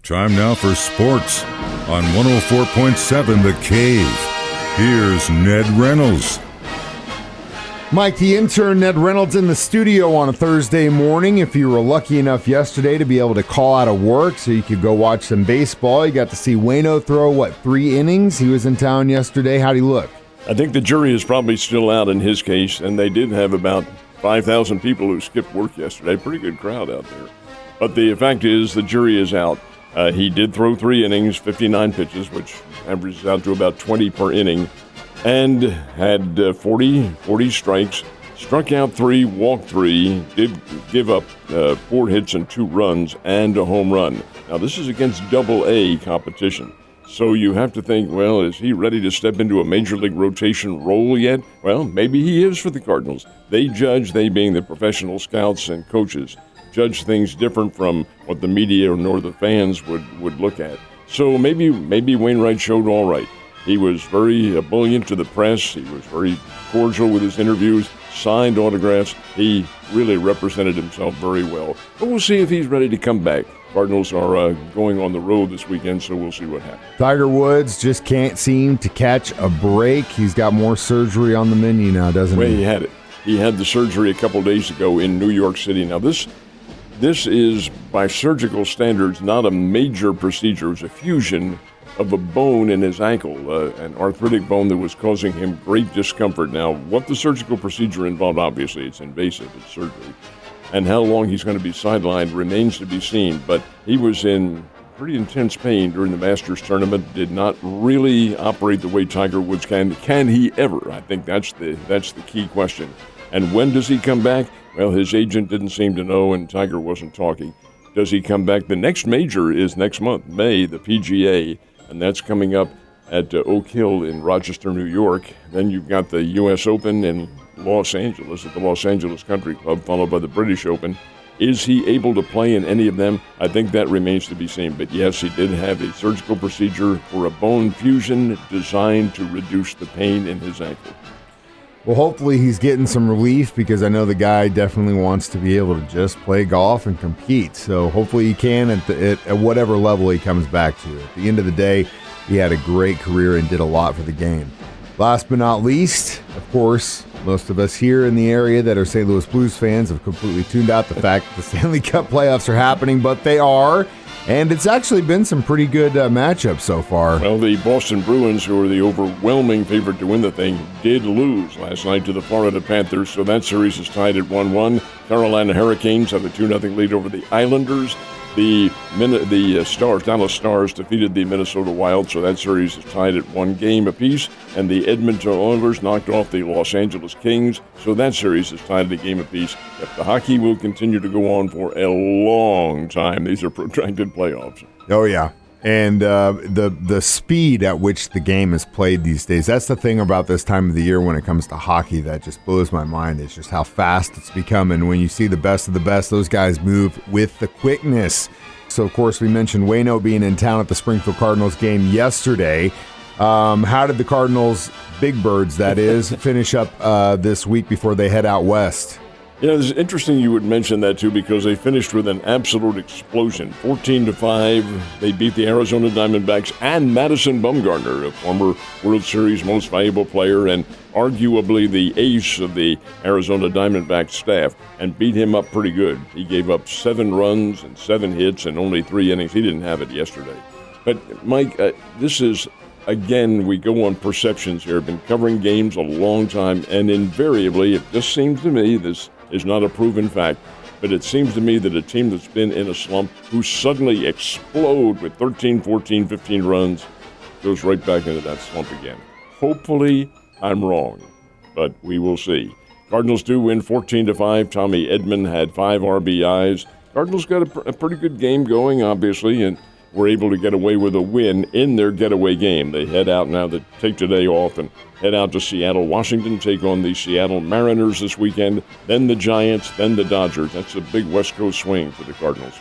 Time now for sports on 104.7 The Cave. Here's Ned Reynolds. Mike, the intern, Ned Reynolds, in the studio on a Thursday morning. If you were lucky enough yesterday to be able to call out of work so you could go watch some baseball, you got to see Waino throw, 3 innings? He was in town yesterday. How'd he look? I think the jury is probably still out in his case, and they did have about 5,000 people who skipped work yesterday. Pretty good crowd out there. But the fact is the jury is out. He did throw 3 innings, 59 pitches, which averages out to about 20 per inning, and had 40 strikes, struck out 3, walked 3, did give up 4 hits and 2 runs, and a home run. Now, this is against Double-A competition. So you have to think, well, is he ready to step into a major league rotation role yet? Well, maybe he is for the Cardinals. They being the professional scouts and coaches, judge things different from what the media nor the fans would look at. So maybe Wainwright showed all right. He was very ebullient to the press. He was very cordial with his interviews, signed autographs. He really represented himself very well. But we'll see if he's ready to come back. Cardinals are going on the road this weekend, so we'll see what happens. Tiger Woods just can't seem to catch a break. He's got more surgery on the menu now, doesn't he? Well, he had it. He had the surgery a couple days ago in New York City. Now, this is, by surgical standards, not a major procedure. It's a fusion of a bone in his ankle, an arthritic bone that was causing him great discomfort. Now, what the surgical procedure involved, obviously, it's invasive, it's surgery. And how long he's going to be sidelined remains to be seen. But he was in pretty intense pain during the Masters tournament, did not really operate the way Tiger Woods can. Can he ever? I think that's the key question. And when does he come back? Well, his agent didn't seem to know, and Tiger wasn't talking. Does he come back? The next major is next month, May, the PGA, and that's coming up at Oak Hill in Rochester, New York. Then you've got the U.S. Open in Los Angeles at the Los Angeles Country Club, followed by the British Open. Is he able to play in any of them? I think that remains to be seen. But yes, he did have a surgical procedure for a bone fusion designed to reduce the pain in his ankle. Well, hopefully he's getting some relief, because I know the guy definitely wants to be able to just play golf and compete. So hopefully he can at whatever level he comes back to. At the end of the day, he had a great career and did a lot for the game. Last but not least, of course, most of us here in the area that are St. Louis Blues fans have completely tuned out the fact that the Stanley Cup playoffs are happening, but they are. And it's actually been some pretty good matchups so far. Well, the Boston Bruins, who are the overwhelming favorite to win the thing, did lose last night to the Florida Panthers, so that series is tied at 1-1. Carolina Hurricanes have a 2-0 lead over the Islanders. The Dallas Stars defeated the Minnesota Wild, so that series is tied at 1 game apiece. And the Edmonton Oilers knocked off the Los Angeles Kings, so that series is tied at a game apiece. Yep, the hockey will continue to go on for a long time. These are protracted playoffs. Oh, yeah. And the speed at which the game is played these days, that's the thing about this time of the year when it comes to hockey that just blows my mind, is just how fast it's becoming. When you see the best of the best, those guys move with the quickness. So, of course, we mentioned Waino being in town at the Springfield Cardinals game yesterday. How did the Cardinals, Big Birds that is, finish up this week before they head out west? Yeah, it's interesting you would mention that, too, because they finished with an absolute explosion. 14-5, they beat the Arizona Diamondbacks and Madison Bumgarner, a former World Series most valuable player and arguably the ace of the Arizona Diamondbacks staff, and beat him up pretty good. He gave up 7 runs and 7 hits and only 3 innings. He didn't have it yesterday. But, Mike, this is, again, we go on perceptions here. I've been covering games a long time, and invariably, it just seems to me this is not a proven fact, but it seems to me that a team that's been in a slump, who suddenly explode with 13, 14, 15 runs, goes right back into that slump again. Hopefully, I'm wrong, but we will see. Cardinals do win 14-5. Tommy Edman had 5 RBIs. Cardinals got a pretty good game going, obviously, and were able to get away with a win in their getaway game. They head out now, they take today off and head out to Seattle, Washington, take on the Seattle Mariners this weekend, then the Giants, then the Dodgers. That's a big West Coast swing for the Cardinals.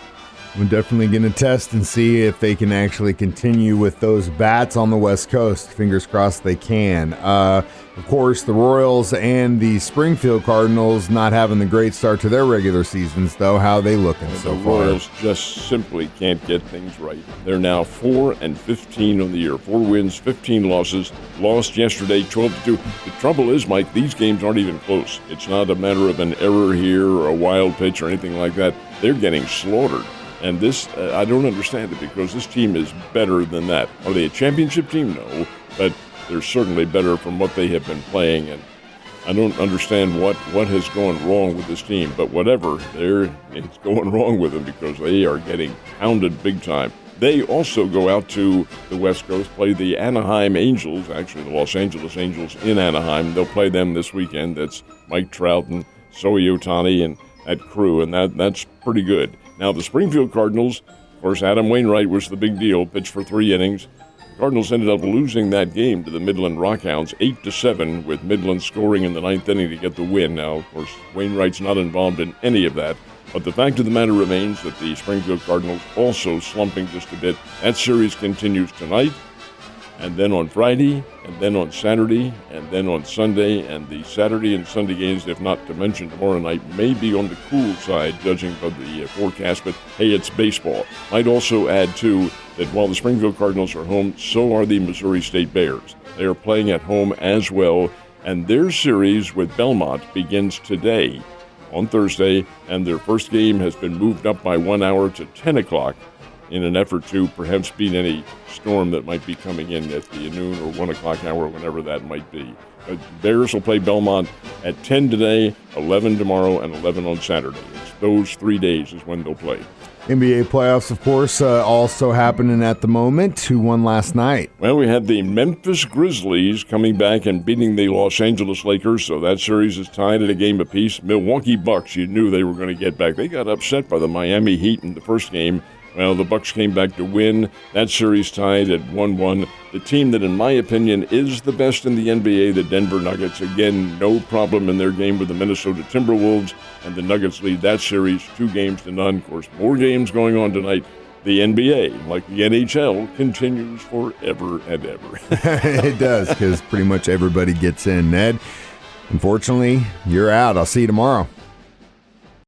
We're definitely going to test and see if they can actually continue with those bats on the West Coast. Fingers crossed they can. Of course, the Royals and the Springfield Cardinals not having the great start to their regular seasons, though. How are they looking so far? The Royals just simply can't get things right. They're now 4-15 on the year. 4 wins, 15 losses. Lost yesterday, 12-2. The trouble is, Mike, these games aren't even close. It's not a matter of an error here or a wild pitch or anything like that. They're getting slaughtered. And this, I don't understand it, because this team is better than that. Are they a championship team? No, but they're certainly better from what they have been playing. And I don't understand what has gone wrong with this team, but whatever, it's going wrong with them, because they are getting pounded big time. They also go out to the West Coast, play the Anaheim Angels, actually the Los Angeles Angels in Anaheim. They'll play them this weekend. That's Mike Trout and Shohei Ohtani and that crew, and that's pretty good. Now, the Springfield Cardinals, of course, Adam Wainwright was the big deal, pitched for 3 innings. The Cardinals ended up losing that game to the Midland Rockhounds, 8-7, with Midland scoring in the 9th inning to get the win. Now, of course, Wainwright's not involved in any of that, but the fact of the matter remains that the Springfield Cardinals also slumping just a bit. That series continues tonight, and then on Friday, and then on Saturday, and then on Sunday, and the Saturday and Sunday games, if not to mention tomorrow night, may be on the cool side, judging by the forecast, but hey, it's baseball. Might also add, too, that while the Springfield Cardinals are home, so are the Missouri State Bears. They are playing at home as well, and their series with Belmont begins today on Thursday, and their first game has been moved up by 1 hour to 10 o'clock in an effort to perhaps beat any storm that might be coming in at the noon or 1 o'clock hour, whenever that might be. But Bears will play Belmont at 10 today, 11 tomorrow, and 11 on Saturday. It's those 3 days is when they'll play. NBA playoffs, of course, also happening at the moment. Who won last night? Well, we had the Memphis Grizzlies coming back and beating the Los Angeles Lakers, so that series is tied at a game apiece. Milwaukee Bucks, you knew they were going to get back. They got upset by the Miami Heat in the first game. Well, the Bucks came back to win. That series tied at 1-1. The team that, in my opinion, is the best in the NBA, the Denver Nuggets. Again, no problem in their game with the Minnesota Timberwolves, and the Nuggets lead that series 2-0. Of course, more games going on tonight. The NBA, like the NHL, continues forever and ever. It does, because pretty much everybody gets in. Ned, unfortunately, you're out. I'll see you tomorrow.